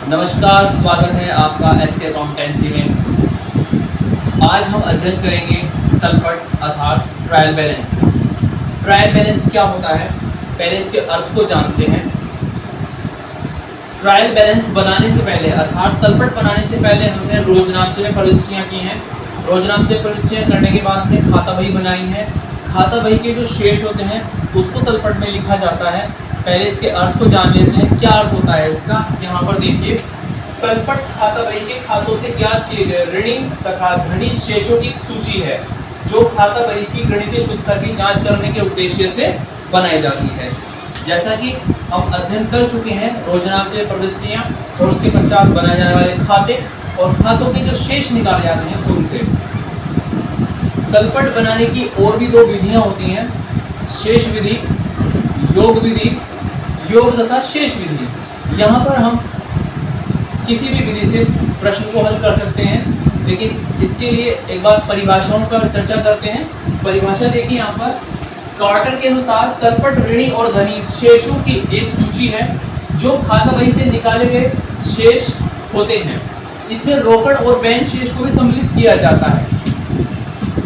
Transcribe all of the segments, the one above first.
नमस्कार, स्वागत है आपका एसके अकाउंटेंसी में। आज हम अध्ययन करेंगे तलपट अर्थात ट्रायल बैलेंस। ट्रायल बैलेंस क्या होता है, पहले इसके अर्थ को जानते हैं। ट्रायल बैलेंस बनाने से पहले अर्थात तलपट बनाने से पहले हमने रोजनामचे में प्रविष्टियाँ की हैं। रोजनामचे प्रविष्टियाँ करने के बाद हमने खाता बही बनाई है। खाता बही के जो शेष होते हैं उसको तलपट में लिखा जाता है। पहले इसके अर्थ को जान लेते हैं, क्या अर्थ होता है इसका। यहाँ पर देखिए, तलपट खाता बही के खातों से ज्ञात किए गए ऋणी तथा धनी शेषों की सूची है, जो खाता बही की गणितीय शुद्धता की जांच करने के उद्देश्य से बनाई जाती है। जैसा कि हम अध्ययन कर चुके हैं रोजनामचे प्रविष्टियाँ और उसके पश्चात बनाए जाने वाले खाते और खातों के जो शेष निकाले जाते हैं उनसे। तलपट बनाने की और भी दो विधियाँ होती हैं, शेष विधि, योग विधि, योग तथा शेष विधि। यहाँ पर हम किसी भी विधि से प्रश्न को हल कर सकते हैं, लेकिन इसके लिए एक बार परिभाषाओं पर चर्चा करते हैं। परिभाषा देखिए, यहाँ पर कार्टर के अनुसार तलपट ऋणी और धनी शेषों की एक सूची है, जो खाता बही से निकाले गए शेष होते हैं। इसमें रोकड़ और बैंक शेष को भी सम्मिलित किया जाता है।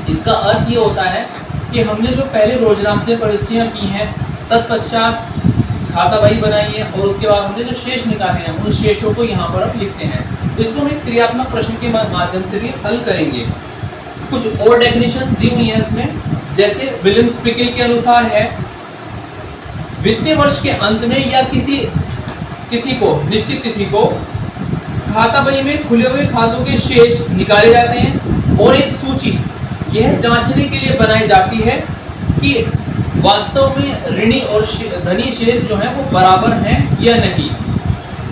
इसका अर्थ ये होता है कि हमने जो पहले रोजनामचे प्रविष्टियाँ की हैं, तत्पश्चात खाता बही बनाई है और उसके बाद हमने जो शेष निकाले हैं उन शेषों को यहाँ पर हम लिखते हैं। तो इसको हम एक क्रियात्मक प्रश्न के माध्यम से भी हल करेंगे। कुछ और डेफिनेशंस दी हुई हैं इसमें, जैसे विलियम स्पिकिल के अनुसार है, वित्तीय वर्ष के अंत में या किसी तिथि को, निश्चित तिथि को खाता बही में खुले हुए खातों के शेष निकाले जाते हैं और एक सूची यह जांचने के लिए बनाई जाती है कि वास्तव में ऋणी और धनी शेष जो है वो बराबर हैं या नहीं।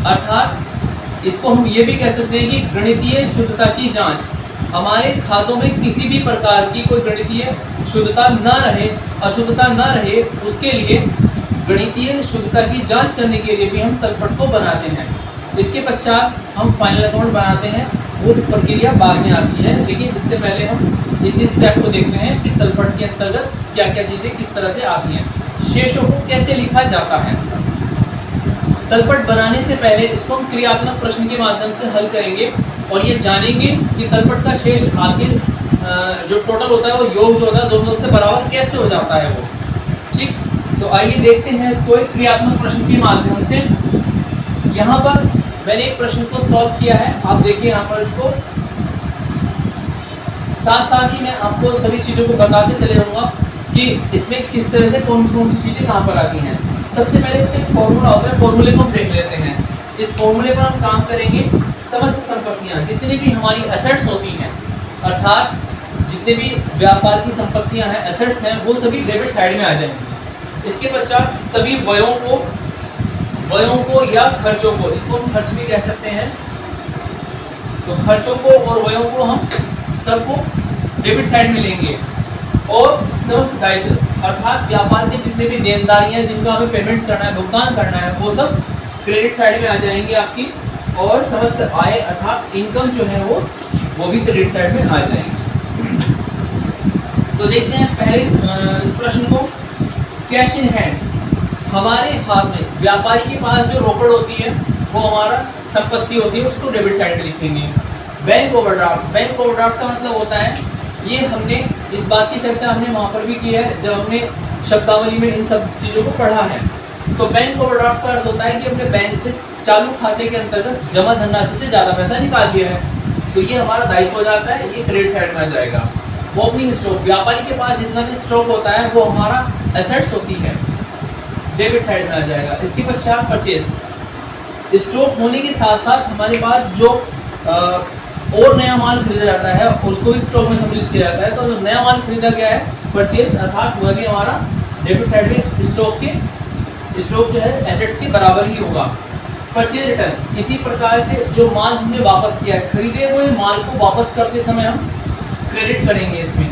अर्थात इसको हम ये भी कह सकते हैं कि गणितीय शुद्धता की जांच, हमारे खातों में किसी भी प्रकार की कोई गणितीय शुद्धता ना रहे, अशुद्धता ना रहे, उसके लिए गणितीय शुद्धता की जांच करने के लिए भी हम तलपट को बनाते हैं। इसके पश्चात हम फाइनल अकाउंट बनाते हैं, वो प्रक्रिया बाद में आती है, लेकिन इससे पहले हम इसी स्टेप को देखते हैं कि तलपट के अंतर्गत क्या क्या चीज़ें किस तरह से आती हैं। शेषों को कैसे लिखा जाता है। तलपट बनाने से पहले इसको हम क्रियात्मक प्रश्न के माध्यम से हल करेंगे और ये जानेंगे कि तलपट का शेष आखिर जो टोटल होता है वो योग जो होता है दोनों से बराबर कैसे हो जाता है वो। ठीक, तो आइए देखते हैं इसको एक क्रियात्मक प्रश्न के माध्यम से। यहाँ पर मैंने एक प्रश्न को सॉल्व किया है, आप देखिए यहाँ पर इसको। साथ साथ ही मैं आपको सभी चीज़ों को बताते चले जाऊँगा कि इसमें किस तरह से कौन कौन सी चीज़ें कहाँ पर आती हैं। सबसे पहले इसका एक फॉर्मूला होता है, फॉर्मूले को हम देख लेते हैं। इस फॉर्मूले पर हम काम करेंगे। समस्त संपत्तियाँ, जितनी भी हमारी एसेट्स होती हैं, अर्थात जितने भी व्यापार की संपत्तियाँ हैं, एसेट्स हैं, वो सभी डेबिट साइड में आ जाएंगी। इसके पश्चात सभी व्ययों को या खर्चों को, इसको हम खर्च भी कह सकते हैं, तो खर्चों को और व्ययों को हम सबको डेबिट साइड में लेंगे। और समस्त दायित्व अर्थात व्यापार के जितने भी देनदारियां जिनका हमें पेमेंट्स करना है, भुगतान करना है, वो सब क्रेडिट साइड में आ जाएंगे आपकी। और समस्त आय अर्थात इनकम जो है वो भी क्रेडिट साइड में आ जाएंगे। तो देखते हैं पहले इस प्रश्न को। कैश इन हैंड, हमारे हाथ में व्यापारी के पास जो रोकड़ होती है वो हमारा संपत्ति होती है, उसको डेबिट साइड में लिखेंगे। बैंक ओवरड्राफ्ट, बैंक ओवरड्राफ्ट का मतलब होता है, ये हमने इस बात की चर्चा हमने वहाँ पर भी की है जब हमने शब्दावली में इन सब चीज़ों को पढ़ा है। तो बैंक ओवरड्राफ्ट का अर्थ होता है कि हमने बैंक से चालू खाते के अंतर्गत जमा धनराशि से ज़्यादा पैसा निकाल लिया है, तो ये हमारा दायित्व हो जाता है, ये क्रेडिट साइड में आ जाएगा। ओपनिंग स्टॉक, व्यापारी के पास जितना भी स्टॉक होता है वो हमारा एसेट्स होती है, डेबिट साइड में आ जाएगा। इसके पश्चात परचेज, स्टॉक होने के साथ साथ हमारे पास जो और नया माल खरीदा जाता है उसको भी स्टॉक में सम्मिलित किया जाता है। तो जो नया माल खरीदा गया है परचेज, अर्थात वह भी हमारा डेबिट साइड में स्टॉक जो है एसेट्स के बराबर ही होगा। परचेज रिटर्न, इसी प्रकार से जो माल हमने वापस किया है, खरीदे हुए माल को वापस करते समय हम क्रेडिट करेंगे इसमें।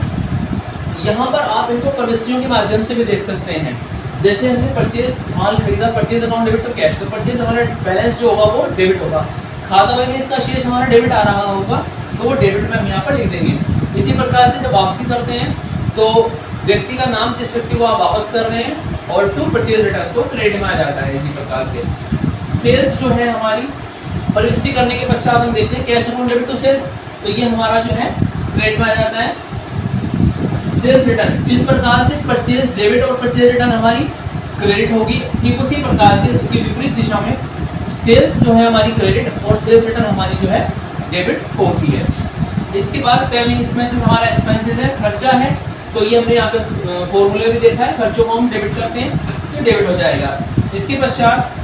यहाँ पर आप इनको प्रविष्टियों के माध्यम से भी देख सकते हैं। जैसे हमने परचेज माल खरीदा, purchase account debit to cash, तो परचेज हमारा बैलेंस जो होगा वो डेबिट होगा। खाता बही में इसका शेष हमारा डेबिट आ रहा होगा, तो वो डेबिट में हम यहाँ पर लिख देंगे। इसी प्रकार से जब वापसी करते हैं तो व्यक्ति का नाम जिस व्यक्ति को आप वापस कर रहे हैं और टू परचेज रिटर्न तो क्रेडिट में आ जाता है। इसी प्रकार से सेल्स जो है हमारी प्रविष्टि करने के पश्चात हम देखते हैं cash account debit to sales, तो ये हमारा जो है क्रेडिट में आ जाता है। सेल्स रिटर्न, जिस प्रकार से परचेज डेबिट और परचेज रिटर्न हमारी क्रेडिट होगी, ठीक उसी प्रकार से उसकी विपरीत दिशा में सेल्स जो है हमारी क्रेडिट और सेल्स रिटर्न हमारी जो है डेबिट होती है। इसके बाद ट्रैवलिंग एक्सपेंसेस हमारा एक्सपेंसेस है, खर्चा है, तो ये हमने यहाँ पे फॉर्मूले भी देखा है, खर्चों को हम डेबिट करते हैं तो डेबिट हो जाएगा। इसके पश्चात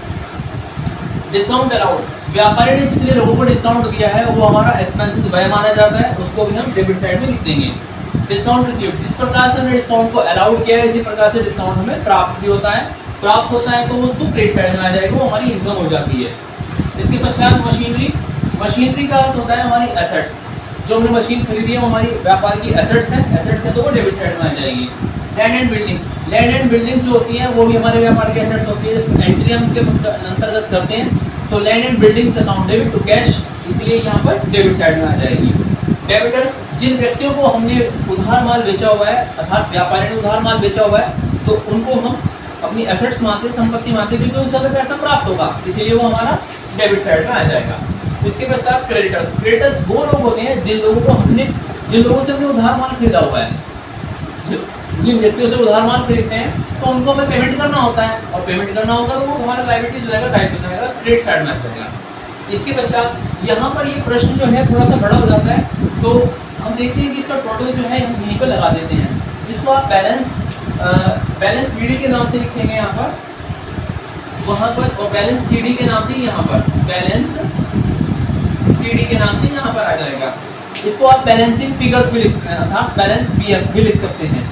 डिस्काउंट अलाउड, व्यापारी ने जितने लोगों को डिस्काउंट दिया है वो हमारा एक्सपेंसेस व्यय माना जाता है, उसको भी हम डेबिट साइड में लिख देंगे। डिस्काउंट रिसीव्ड, जिस प्रकार से हमने डिस्काउंट को अलाउड किया है इसी प्रकार से डिस्काउंट हमें प्राप्त भी होता है, प्राप्त होता है तो उसको क्रेडिट साइड में आ जाएगा, वो हमारी इनकम हो जाती है। इसके पश्चात मशीनरी, मशीनरी का अर्थ होता है हमारी एसेट्स, जो हमने मशीन खरीदी है वो हमारी व्यापार की एसेट्स है तो वो डेबिट साइड में आ जाएगी। Land and building, land and building जो होती है वो भी हमारे व्यापार की एसेट्स होती है, एंट्री हम इसके अंतर्गत करते हैं, तो land and buildings account debit to cash, इसलिए यहाँ पर डेबिट साइड में आ जाएगी। डेबिटर्स, जिन व्यक्तियों को हमने उधार माल बेचा हुआ है अर्थात व्यापारी ने उधार माल बेचा हुआ है तो उनको हम अपनी एसेट्स मानते, संपत्ति मानते, क्योंकि उस समय पैसा प्राप्त होगा, इसीलिए वो हमारा डेबिट साइड में आ जाएगा। इसके पश्चात क्रेडिटर्स, क्रेडिटर्स वो लोग होते हैं जिन लोगों से हमने उधार माल खरीदा हुआ है, जिन व्यक्तियों से उधार माल खरीदते हैं तो उनको हमें पेमेंट करना होता है, और पेमेंट करना होगा तो वो हमारा लायबिलिटीज हो जाएगा, दायित्व हो जाएगा, क्रेडिट साइड में आ जाएगा। इसके पश्चात यहाँ पर ये प्रश्न जो है थोड़ा सा बड़ा हो जाता है, तो हम देखते हैं कि इसका टोटल जो है हम यहीं पर लगा देते हैं, इसको आप बैलेंस बीडी के नाम से लिखेंगे यहाँ पर, वहाँ पर, और बैलेंस सीडी के नाम से यहाँ पर, बैलेंस सीडी के नाम से यहाँ पर आ जाएगा। इसको आप बैलेंसिंग फिगर्स भी लिख सकते हैं अर्थात बैलेंस बीएफ भी लिख सकते हैं,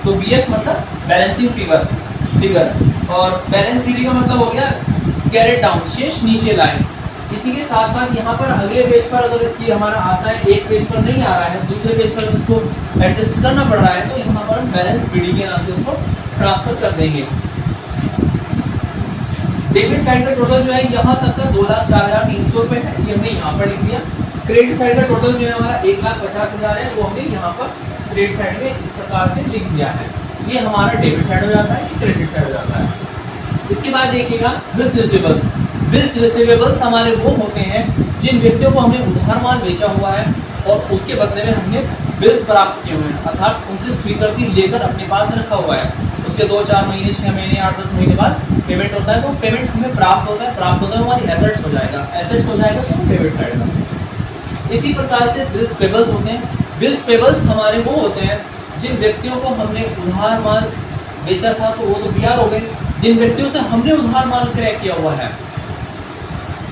तो बीएफ मतलब बैलेंसिंग फिगर, और बैलेंस सीडी का मतलब हो गया कैरेट डाउन, शेष नीचे लाए। इसी के साथ साथ यहाँ पर अगले पेज पर अगर इसकी हमारा आता है, एक पेज पर नहीं आ रहा है, दूसरे पेज पर इसको एडजस्ट करना पड़ रहा है, तो यहाँ पर बैलेंस बीडी के नाम से इसको ट्रांसफर कर देंगे। डेबिट साइड का टोटल जो है यहाँ तक का 2,04,300 रुपये है, ये हमने यहाँ पर लिख दिया। क्रेडिट साइड का टोटल जो है हमारा 1,50,000 है, वो हमने यहाँ पर क्रेडिट साइड में इस प्रकार से लिख दिया है। ये हमारा डेबिट साइड हो जाता है, ये क्रेडिट साइड हो जाता है। इसके बाद देखिएगा बिल्स रिसीवेबल्स, बिल्स रिसीवेबल्स हमारे वो होते हैं जिन व्यक्तियों को हमने उधार माल बेचा हुआ है और उसके बदले में हमने बिल्स प्राप्त किए हुए हैं, अर्थात उनसे स्वीकृति लेकर अपने पास रखा हुआ है, उसके 2-4 महीने, 6 महीने, 8-10 महीने बाद पेमेंट होता है, तो पेमेंट हमें प्राप्त होता है हमारी एसेट्स हो जाएगा, तो डेबिट साइड में। इसी प्रकार से बिल्स पेबल्स होते हैं, बिल्स पेबल्स हमारे वो होते हैं जिन व्यक्तियों को हमने उधार माल बेचा था तो वो तो बीआर हो गए, जिन व्यक्तियों से हमने उधार माल क्रय किया हुआ है,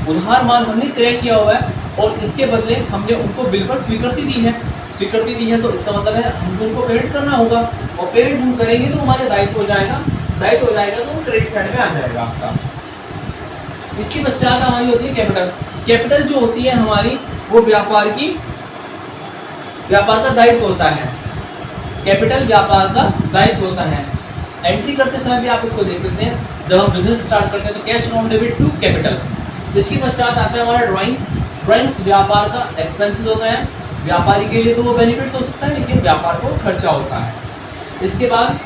उधार माल हमने क्रय किया हुआ है और इसके बदले हमने उनको बिल पर स्वीकृति दी है, तो इसका मतलब है हमको उनको पेमेंट करना होगा, और पेमेंट हम करेंगे तो हमारे दायित्व हो जाएगा तो क्रेडिट साइड में आ जाएगा आपका। इसके पश्चात हमारी होती है कैपिटल। कैपिटल जो होती है हमारी वो व्यापार का दायित्व होता है, कैपिटल व्यापार का दायित्व होता है। एंट्री करते समय भी आप इसको देख सकते हैं, जब हम बिजनेस स्टार्ट करते हैं तो cash account debit to capital. इसके पश्चात आता है हमारा ड्राइंग्स व्यापार का एक्सपेंसेस होता है, व्यापारी के लिए तो वो बेनिफिट्स हो सकता है लेकिन व्यापार को खर्चा होता है। इसके बाद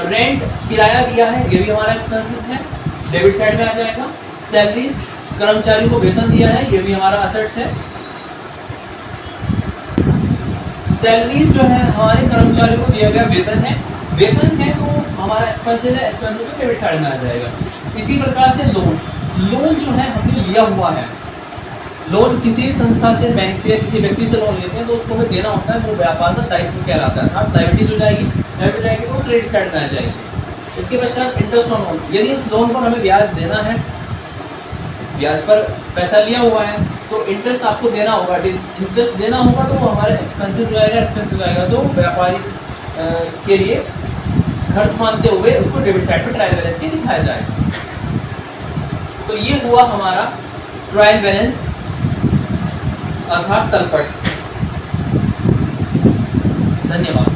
रेंट, किराया दिया है, ये भी हमारा एक्सपेंसेस है, डेबिट साइड में आ जाएगा। सैलरीज, कर्मचारी को वेतन दिया है, ये भी हमारा असेट्स है। सैलरीज जो है हमारे कर्मचारी को दिया गया वेतन है तो हमारा एक्सपेंसेस है, एक्सपेंसेस तो डेबिट साइड में आ जाएगा। इसी प्रकार से लोन जो है हमने लिया हुआ है, लोन किसी भी संस्था से, बैंक से या किसी व्यक्ति से लोन लेते हैं तो उसको हमें देना होता है, वो व्यापार का दायित्व कहलाता है, अर्थात लायबिलिटीज हो जाएगी तो क्रेडिट साइड में आ जाएगी। इसके पश्चात इंटरेस्ट ऑन लोन, यदि इस लोन पर हमें ब्याज देना है, ब्याज पर पैसा लिया हुआ है तो इंटरेस्ट आपको देना होगा, इंटरेस्ट देना होगा तो वो हमारे एक्सपेंसेस हो जाएगा, तो व्यापारी के लिए खर्च मानते हुए उसको डेबिट साइड पर ट्रायल बैलेंस ही दिखाया जाएगा। तो ये हुआ हमारा ट्रायल बैलेंस अर्थात तलपट। धन्यवाद।